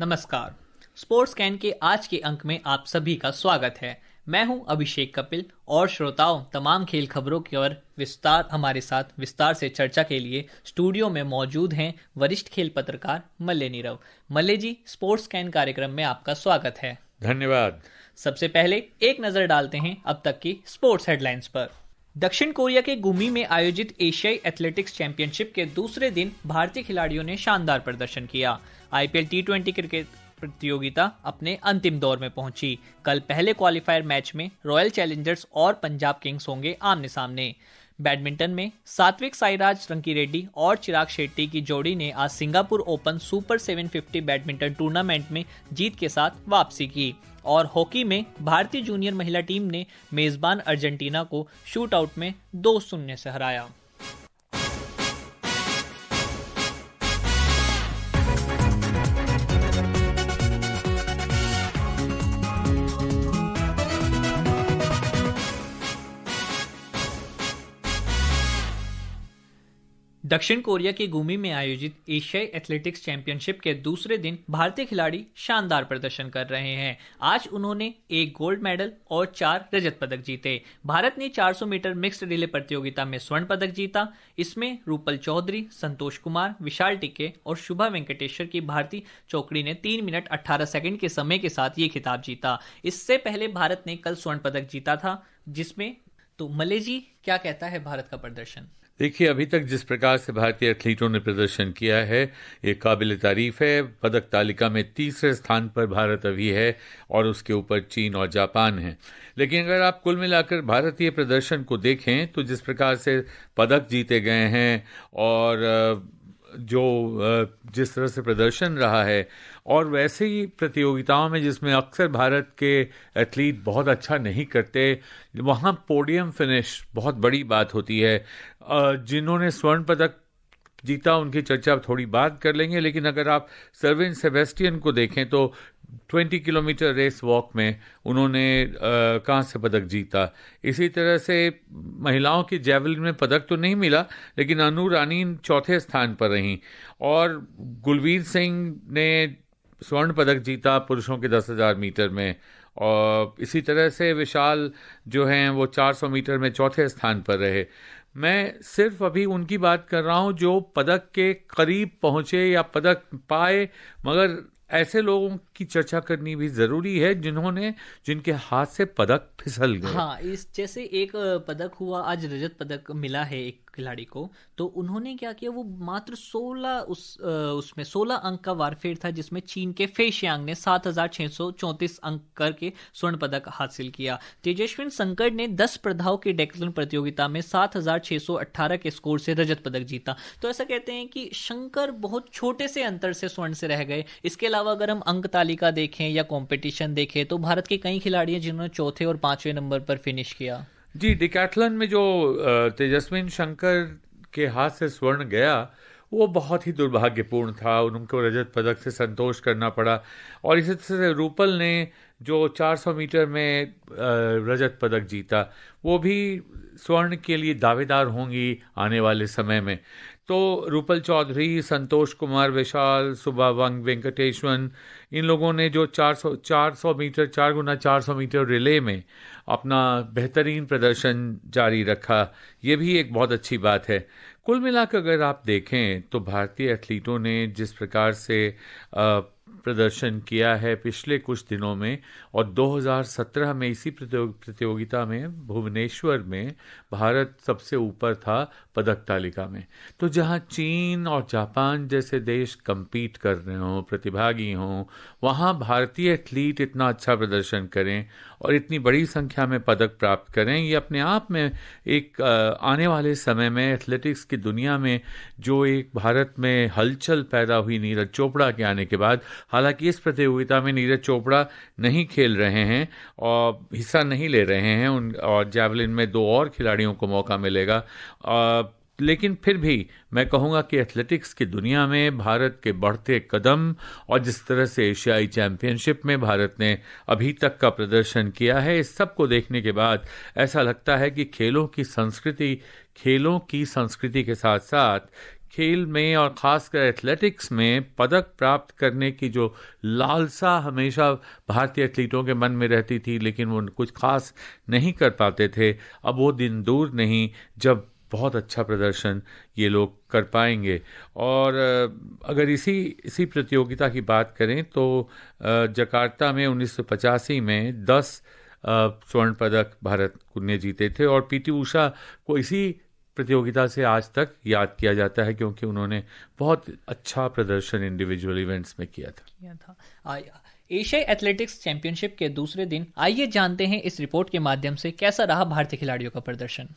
नमस्कार। Sports can के आज के अंक में आप सभी का स्वागत है। मैं हूं अभिषेक कपिल और श्रोताओं, तमाम खेल खबरों की ओर हमारे साथ विस्तार से चर्चा के लिए स्टूडियो में मौजूद हैं वरिष्ठ खेल पत्रकार मल्ले नीरव। मल्ले जी, स्पोर्ट्स कैन कार्यक्रम में आपका स्वागत है। धन्यवाद। सबसे पहले एक नजर डालते हैं अब तक की स्पोर्ट्स हेडलाइंस पर। दक्षिण कोरिया के गुमी में आयोजित एशियाई एथलेटिक्स चैंपियनशिप के दूसरे दिन भारतीय खिलाड़ियों ने शानदार प्रदर्शन किया। आईपीएल टी20 क्रिकेट प्रतियोगिता अपने अंतिम दौर में पहुंची। कल पहले क्वालिफायर मैच में रॉयल चैलेंजर्स और पंजाब किंग्स होंगे आमने सामने। बैडमिंटन में सात्विक साईराज रंकीरेड्डी और चिराग शेट्टी की जोड़ी ने आज Singapore open super 750 badminton tournament में जीत के साथ वापसी की। और हॉकी में भारतीय जूनियर महिला टीम ने मेजबान अर्जेंटीना को शूटआउट में 2-0 से हराया। दक्षिण कोरिया के गुमी में आयोजित एशियाई एथलेटिक्स चैंपियनशिप के दूसरे दिन भारतीय खिलाड़ी शानदार प्रदर्शन कर रहे हैं। आज उन्होंने 1 गोल्ड मेडल और 4 रजत पदक जीते। भारत ने 400 मीटर मिक्स्ड रिले प्रतियोगिता में स्वर्ण पदक जीता। इसमें रूपल चौधरी, संतोष कुमार, विशाल टिक्के और शुभा वेंकटेश्वर की भारतीय चौकड़ी ने 3 मिनट 18 सेकंड के समय के साथ ये खिताब जीता। इससे पहले भारत ने कल स्वर्ण पदक जीता था, जिसमें तो मले जी क्या कहता है भारत का प्रदर्शन? देखिए, अभी तक जिस प्रकार से भारतीय एथलीटों ने प्रदर्शन किया है, ये काबिल तारीफ है। पदक तालिका में तीसरे स्थान पर भारत अभी है और उसके ऊपर चीन और जापान है। लेकिन अगर आप कुल मिलाकर भारतीय प्रदर्शन को देखें तो जिस प्रकार से पदक जीते गए हैं और जिस तरह से प्रदर्शन रहा है, और वैसे ही प्रतियोगिताओं में जिसमें अक्सर भारत के एथलीट बहुत अच्छा नहीं करते, वहाँ पोडियम फिनिश बहुत बड़ी बात होती है। जिन्होंने स्वर्ण पदक जीता उनकी चर्चा थोड़ी बाद कर लेंगे, लेकिन अगर आप सर्विन सेबेस्टियन को देखें तो 20 किलोमीटर रेस वॉक में उन्होंने कांस्य पदक जीता। इसी तरह से महिलाओं की जैवलिन में पदक तो नहीं मिला, लेकिन अनु रानी चौथे स्थान पर रहीं। और गुलवीर सिंह ने स्वर्ण पदक जीता पुरुषों के 10,000 मीटर में। और इसी तरह से विशाल जो हैं वो 400 मीटर में चौथे स्थान पर रहे। मैं सिर्फ अभी उनकी बात कर रहा हूं जो पदक के करीब पहुंचे या पदक पाए, मगर ऐसे लोगों की चर्चा करनी भी जरूरी है जिनके हाथ से पदक फिसल गए। हाँ, इस जैसे एक पदक हुआ, आज रजत पदक मिला है एक खिलाड़ी को, तो उन्होंने क्या किया, वो मात्र 16 अंक का वारफेर था, जिसमें चीन के फे शियांग ने 7,634 अंक करके स्वर्ण पदक हासिल किया। तेजस्विन संकट ने 10 स्पर्धाओं की डेक्थलॉन प्रतियोगिता में 7,618 के स्कोर से रजत पदक जीता। तो ऐसा कहते हैं कि शंकर बहुत छोटे से अंतर से स्वर्ण से रह गए। इसके अलावा अगर हम अंक तालिका देखें या कंपटीशन देखें तो भारत के कई खिलाड़ी हैं जिन्होंने चौथे और 5वें नंबर पर फिनिश किया। जी, डिकैथलॉन में जो तेजस्विन शंकर के हाथ से स्वर्ण गया वो बहुत ही दुर्भाग्यपूर्ण था। उनको रजत पदक से संतोष करना पड़ा। और इसी तरह से रूपल ने जो 400 मीटर में रजत पदक जीता, वो भी स्वर्ण के लिए दावेदार होंगी आने वाले समय में। तो रूपल चौधरी, संतोष कुमार, विशाल, सुबा वेंकटेश्वन, इन लोगों ने जो 400 मीटर 4x400 मीटर रिले में अपना बेहतरीन प्रदर्शन जारी रखा, ये भी एक बहुत अच्छी बात है। कुल मिलाकर अगर आप देखें तो भारतीय एथलीटों ने जिस प्रकार से प्रदर्शन किया है पिछले कुछ दिनों में, और 2017 में इसी प्रतियोगिता में भुवनेश्वर में भारत सबसे ऊपर था पदक तालिका में। तो जहां चीन और जापान जैसे देश compete कर रहे हों, प्रतिभागी हों, वहां भारतीय एथलीट इतना अच्छा प्रदर्शन करें और इतनी बड़ी संख्या में पदक प्राप्त करें, ये अपने आप में एक आने वाले समय में एथलेटिक्स की दुनिया में जो एक भारत में हलचल पैदा हुई नीरज चोपड़ा के आने के बाद। हालांकि इस प्रतियोगिता में नीरज चोपड़ा नहीं खेल रहे हैं और हिस्सा नहीं ले रहे हैं, और जैवलिन में 2 और खिलाड़ियों को मौका मिलेगा। लेकिन फिर भी मैं कहूँगा कि एथलेटिक्स की दुनिया में भारत के बढ़ते कदम और जिस तरह से एशियाई चैंपियनशिप में भारत ने अभी तक का प्रदर्शन किया है, इस सब को देखने के बाद ऐसा लगता है कि खेलों की संस्कृति के साथ साथ खेल में और खासकर एथलेटिक्स में पदक प्राप्त करने की जो लालसा हमेशा भारतीय एथलीटों के मन में रहती थी, लेकिन वो कुछ खास नहीं कर पाते थे, अब वो दिन दूर नहीं जब बहुत अच्छा प्रदर्शन ये लोग कर पाएंगे। और अगर इसी प्रतियोगिता की बात करें तो जकार्ता में 1985 में 10 स्वर्ण पदक भारत ने जीते थे, और पीटी उषा को इसी प्रतियोगिता से आज तक याद किया जाता है क्योंकि उन्होंने बहुत अच्छा प्रदर्शन इंडिविजुअल इवेंट्स में किया था। एशियाई एथलेटिक्स चैंपियनशिप के दूसरे दिन आइए जानते हैं इस रिपोर्ट के माध्यम से कैसा रहा भारतीय खिलाड़ियों का प्रदर्शन।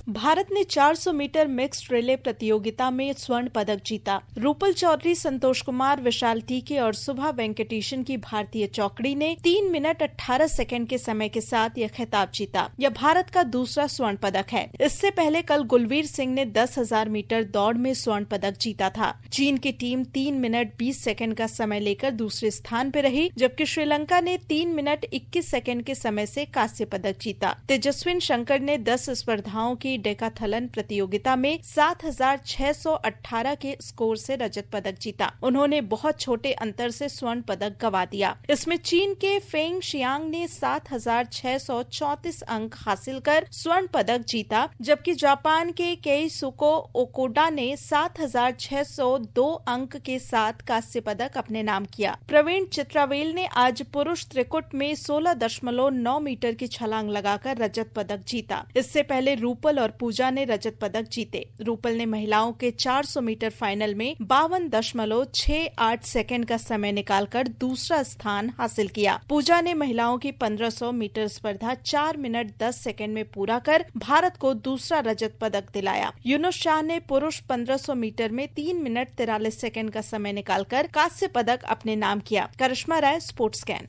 भारत ने 400 मीटर मिक्स्ड रिले प्रतियोगिता में स्वर्ण पदक जीता। रूपल चौधरी, संतोष कुमार, विशाल टीके और सुभा वेंकटेशन की भारतीय चौकड़ी ने 3 मिनट 18 सेकंड के समय के साथ यह खिताब जीता। यह भारत का दूसरा स्वर्ण पदक है। इससे पहले कल गुलवीर सिंह ने 10,000 मीटर दौड़ में स्वर्ण पदक जीता था। चीन की टीम 3 मिनट 20 सेकंड का समय लेकर दूसरे स्थान पर रही, जबकि श्रीलंका ने 3 मिनट 21 सेकंड के समय से कांस्य पदक जीता। तेजस्विन शंकर ने 10 स्पर्धाओं की डेकाथलन प्रतियोगिता में 7,618 के स्कोर से रजत पदक जीता। उन्होंने बहुत छोटे अंतर से स्वर्ण पदक गंवा दिया। इसमें चीन के फेंग शियांग ने 7,634 अंक हासिल कर स्वर्ण पदक जीता, जबकि जापान के केइसुको ओकोडा ने 7,602 अंक के साथ कांस्य पदक अपने नाम किया। प्रवीण चित्रावेल ने आज पुरुष त्रिकुट में 16.9 मीटर की छलांग लगाकर रजत पदक जीता। इससे पहले रूपल और पूजा ने रजत पदक जीते। रूपल ने महिलाओं के 400 मीटर फाइनल में 52.68 सेकंड का समय निकालकर दूसरा स्थान हासिल किया। पूजा ने महिलाओं की 1500 मीटर स्पर्धा 4 मिनट 10 सेकंड में पूरा कर भारत को दूसरा रजत पदक दिलाया। यूनुस शाह ने पुरुष 1500 मीटर में 3 मिनट 43 सेकंड का समय निकालकर कांस्य पदक अपने नाम किया। करिश्मा राय, स्पोर्ट्स स्कैन।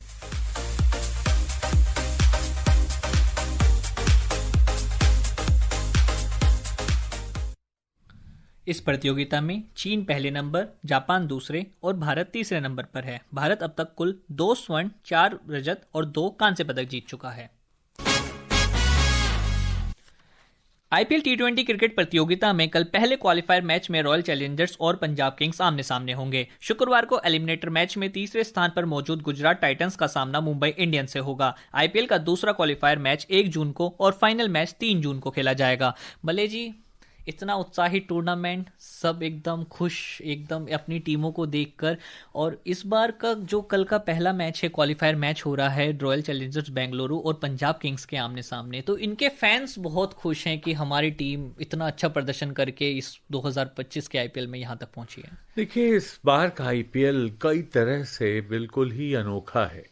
इस प्रतियोगिता में चीन पहले नंबर, जापान दूसरे और भारत तीसरे नंबर पर है। भारत अब तक कुल 2 स्वर्ण, 4 रजत और 2 कांस्य पदक जीत चुका है। आईपीएल टी20 क्रिकेट प्रतियोगिता में कल पहले क्वालिफायर मैच में रॉयल चैलेंजर्स और पंजाब किंग्स आमने सामने होंगे। शुक्रवार को एलिमिनेटर मैच में तीसरे स्थान पर मौजूद गुजरात टाइटंस का सामना मुंबई इंडियंस से होगा। आईपीएल का दूसरा क्वालिफायर मैच 1 जून को और फाइनल मैच 3 जून को खेला जाएगा। भले जी इतना उत्साही टूर्नामेंट, सब एकदम खुश एकदम अपनी टीमों को देखकर। और इस बार का जो कल का पहला मैच है, क्वालिफायर मैच हो रहा है रॉयल चैलेंजर्स बेंगलुरु और पंजाब किंग्स के आमने सामने, तो इनके फैंस बहुत खुश हैं कि हमारी टीम इतना अच्छा प्रदर्शन करके इस 2025 के आईपीएल में यहाँ तक पहुंची है। देखिए, इस बार का आईपीएल कई तरह से बिल्कुल ही अनोखा है।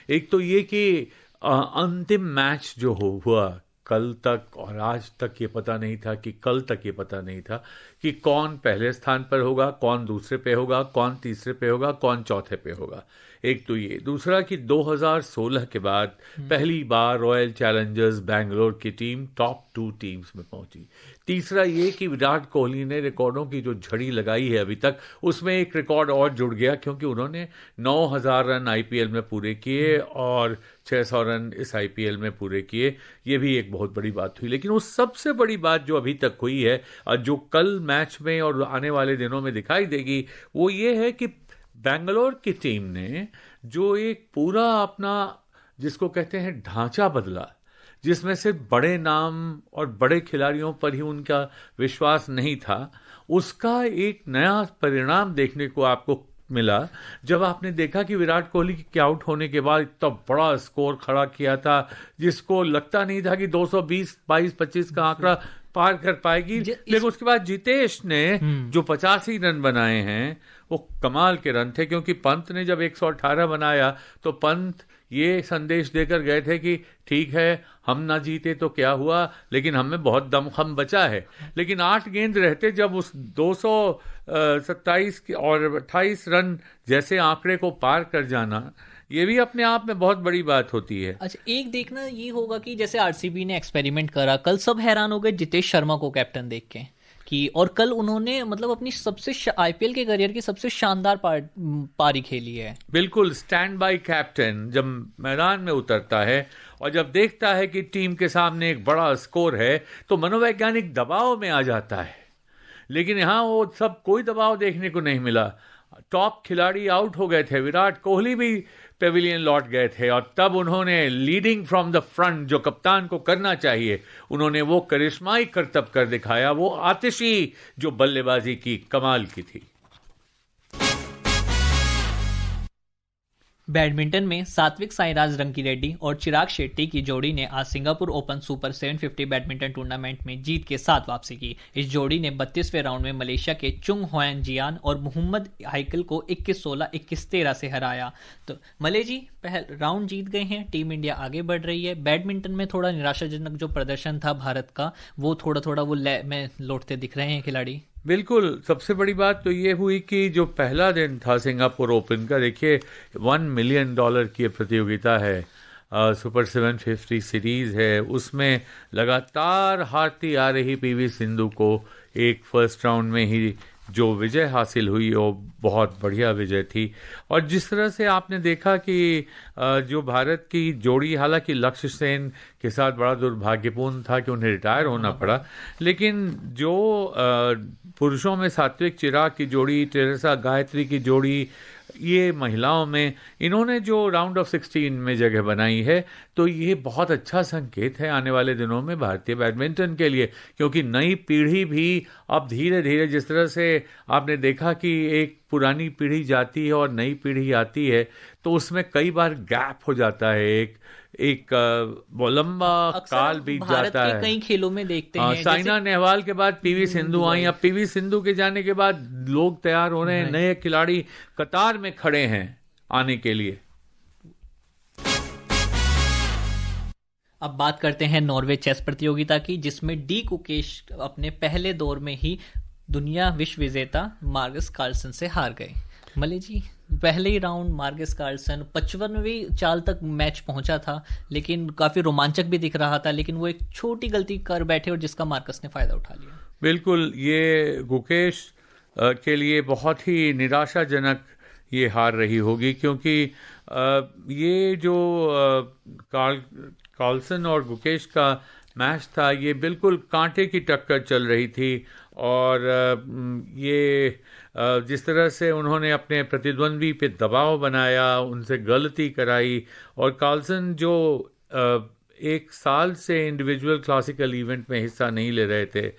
एक तो ये कि अंतिम मैच जो हुआ कल तक, और आज तक ये पता नहीं था कि कल तक ये पता नहीं था कि कौन पहले स्थान पर होगा, कौन दूसरे पे होगा, कौन तीसरे पे होगा, कौन चौथे पे होगा। एक तो ये, दूसरा कि 2016 के बाद पहली बार रॉयल चैलेंजर्स बेंगलोर की टीम टॉप 2 टीम्स में पहुंची। तीसरा ये कि विराट कोहली ने रिकॉर्डों की जो झड़ी लगाई है अभी तक, उसमें एक रिकॉर्ड और जुड़ गया क्योंकि उन्होंने 9,000 रन आईपीएल में पूरे किए और 600 रन इस आईपीएल में पूरे किए। ये भी एक बहुत बड़ी बात हुई। लेकिन उस सबसे बड़ी बात जो अभी तक हुई है और जो कल मैच में और आने वाले दिनों में दिखाई देगी, वो ये है कि बेंगलोर की टीम ने जो एक पूरा अपना, जिसको कहते हैं, ढांचा बदला, जिसमें से बड़े नाम और बड़े खिलाड़ियों पर ही उनका विश्वास नहीं था, उसका एक नया परिणाम देखने को आपको मिला जब आपने देखा कि विराट कोहली के आउट होने के बाद इतना बड़ा स्कोर खड़ा किया था, जिसको लगता नहीं था कि 220, 22, 25 का आंकड़ा पार कर पाएगी। लेकिन उसके बाद जितेश ने जो 85 रन बनाए हैं वो कमाल के रन थे, क्योंकि पंत ने जब 118 बनाया तो पंत ये संदेश देकर गए थे कि ठीक है, हम ना जीते तो क्या हुआ, लेकिन हमें बहुत दमखम बचा है। लेकिन 8 गेंद रहते जब उस 227 और 28 रन जैसे आंकड़े को पार कर जाना, ये भी अपने आप में बहुत बड़ी बात होती है। अच्छा, एक देखना ये होगा कि जैसे आरसीबी ने एक्सपेरिमेंट करा, कल सब हैरान हो गए जितेश शर्मा को कैप्टन देख के, की, और कल उन्होंने मतलब अपनी सबसे आईपीएल के करियर की सबसे शानदार पारी खेली है। बिल्कुल, स्टैंड बाय कैप्टन जब मैदान में उतरता है और जब देखता है कि टीम के सामने एक बड़ा स्कोर है तो मनोवैज्ञानिक दबाव में आ जाता है, लेकिन यहाँ वो सब कोई दबाव देखने को नहीं मिला। टॉप खिलाड़ी आउट हो गए थे, विराट कोहली भी पेविलियन लौट गए थे, और तब उन्होंने लीडिंग फ्रॉम द फ्रंट जो कप्तान को करना चाहिए, उन्होंने वो करिश्माई करतब कर दिखाया, वो आतिशी जो बल्लेबाजी की कमाल की थी। बैडमिंटन में सात्विक साईराज रंकीरेड्डी और चिराग शेट्टी की जोड़ी ने आज Singapore open super 750 badminton tournament में जीत के साथ वापसी की। इस जोड़ी ने 32वें राउंड में मलेशिया के चुंग होयन जियान और मोहम्मद हाइकल को 21-16, 21-13 से हराया। तो मले जी पहले राउंड जीत गए हैं, टीम इंडिया आगे बढ़ रही है। बैडमिंटन में थोड़ा निराशाजनक जो प्रदर्शन था भारत का, वो थोड़ा वो लय में लौटते दिख रहे हैं खिलाड़ी। बिल्कुल, सबसे बड़ी बात तो ये हुई कि जो पहला दिन था सिंगापुर ओपन का, देखिए $1 मिलियन की प्रतियोगिता है, सुपर 750 सीरीज है, उसमें लगातार हारती आ रही पीवी सिंधु को एक फर्स्ट राउंड में ही जो विजय हासिल हुई वो बहुत बढ़िया विजय थी। और जिस तरह से आपने देखा कि जो भारत की जोड़ी, हालांकि लक्ष्य सेन के साथ बड़ा दुर्भाग्यपूर्ण था कि उन्हें रिटायर होना पड़ा, लेकिन जो पुरुषों में सात्विक चिराग की जोड़ी, टेरेसा गायत्री की जोड़ी, ये महिलाओं में इन्होंने जो राउंड ऑफ 16 में जगह बनाई है, तो ये बहुत अच्छा संकेत है आने वाले दिनों में भारतीय बैडमिंटन के लिए, क्योंकि नई पीढ़ी भी अब धीरे धीरे, जिस तरह से आपने देखा कि एक पुरानी पीढ़ी जाती है और नई पीढ़ी आती है, तो उसमें कई बार गैप हो जाता है, एक लंबा काल बीत जाता है। कई खेलों में देखते हैं, साइना नेहवाल के बाद पीवी सिंधु आई, अब पीवी सिंधु के जाने के बाद लोग तैयार हो रहे हैं, नए खिलाड़ी कतार में खड़े हैं आने के लिए। अब बात करते हैं नॉर्वे चेस प्रतियोगिता की, जिसमें डी कुकेश अपने पहले दौर में ही दुनिया विश्व विजेता मार्गस कार्लसन से हार गए। मले जी, पहले ही राउंड मार्गस कार्लसन 55वीं चाल तक मैच पहुंचा था, लेकिन काफी रोमांचक भी दिख रहा था, लेकिन वो एक छोटी गलती कर बैठे और जिसका मार्कस ने फायदा उठा लिया। बिल्कुल, ये गुकेश के लिए बहुत ही निराशाजनक ये हार रही होगी, क्योंकि ये जो कार्लसन और गुकेश का मैच था, ये बिल्कुल कांटे की टक्कर चल रही थी, और ये जिस तरह से उन्होंने अपने प्रतिद्वंद्वी पे दबाव बनाया, उनसे गलती कराई, और कार्लसन जो एक साल से इंडिविजुअल क्लासिकल इवेंट में हिस्सा नहीं ले रहे थे,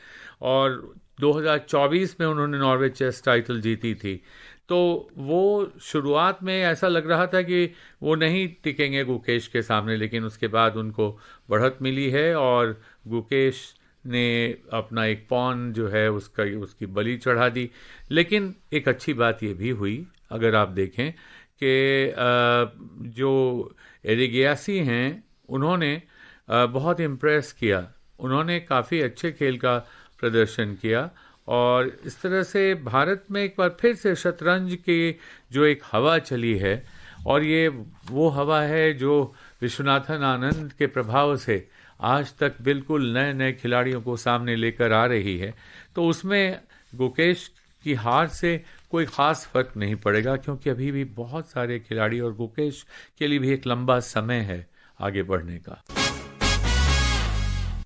और 2024 में उन्होंने नॉर्वे चेस टाइटल जीती थी, तो वो शुरुआत में ऐसा लग रहा था कि वो नहीं टिकेंगे गुकेश के सामने, लेकिन उसके बाद उनको बढ़त मिली है और गुकेश ने अपना एक पॉन जो है उसकी बलि चढ़ा दी। लेकिन एक अच्छी बात ये भी हुई, अगर आप देखें कि जो एरिगियासी हैं, उन्होंने बहुत इम्प्रेस किया, उन्होंने काफ़ी अच्छे खेल का प्रदर्शन किया, और इस तरह से भारत में एक बार फिर से शतरंज की जो एक हवा चली है, और ये वो हवा है जो विश्वनाथन आनंद के प्रभाव से आज तक बिल्कुल नए नए खिलाड़ियों को सामने लेकर आ रही है, तो उसमें गुकेश की हार से कोई ख़ास फर्क नहीं पड़ेगा, क्योंकि अभी भी बहुत सारे खिलाड़ी, और गुकेश के लिए भी एक लंबा समय है आगे बढ़ने का।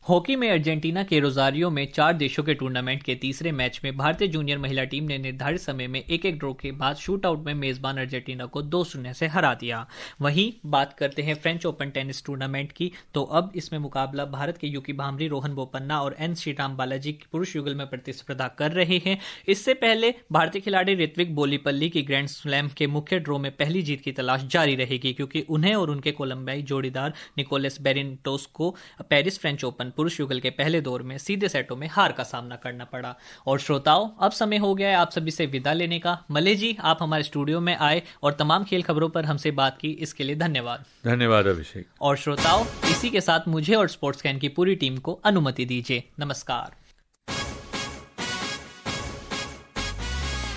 हॉकी में अर्जेंटीना के रोजारियो में 4 देशों के टूर्नामेंट के तीसरे मैच में भारतीय जूनियर महिला टीम ने निर्धारित समय में 1-1 ड्रॉ के बाद शूटआउट में मेजबान अर्जेंटीना को 2-0 से हरा दिया। वहीं बात करते हैं फ्रेंच ओपन टेनिस टूर्नामेंट की, तो अब इसमें मुकाबला भारत के यूकी भामरी, रोहन बोपन्ना और एन श्रीराम बालाजी पुरुष युगल में प्रतिस्पर्धा कर रहे हैं। इससे पहले भारतीय खिलाड़ी ऋत्विक बोलीपल्ली की ग्रैंड स्लैम के मुख्य ड्रॉ में पहली जीत की तलाश जारी रहेगी, क्योंकि उन्हें और उनके कोलंबियाई जोड़ीदार निकोलस बेरिंटोस को पेरिस फ्रेंच ओपन पुरुष युगल के पहले दौर में सीधे सेटों में हार का सामना करना पड़ा। और श्रोताओं, अब समय हो गया है आप सभी से विदा लेने का। मले जी, आप हमारे स्टूडियो में आए और तमाम खेल खबरों पर हमसे बात की, इसके लिए धन्यवाद। धन्यवाद अभिषेक। और श्रोताओं, इसी के साथ मुझे और स्पोर्ट्स कैन की पूरी टीम को अनुमति दीजिए। नमस्कार।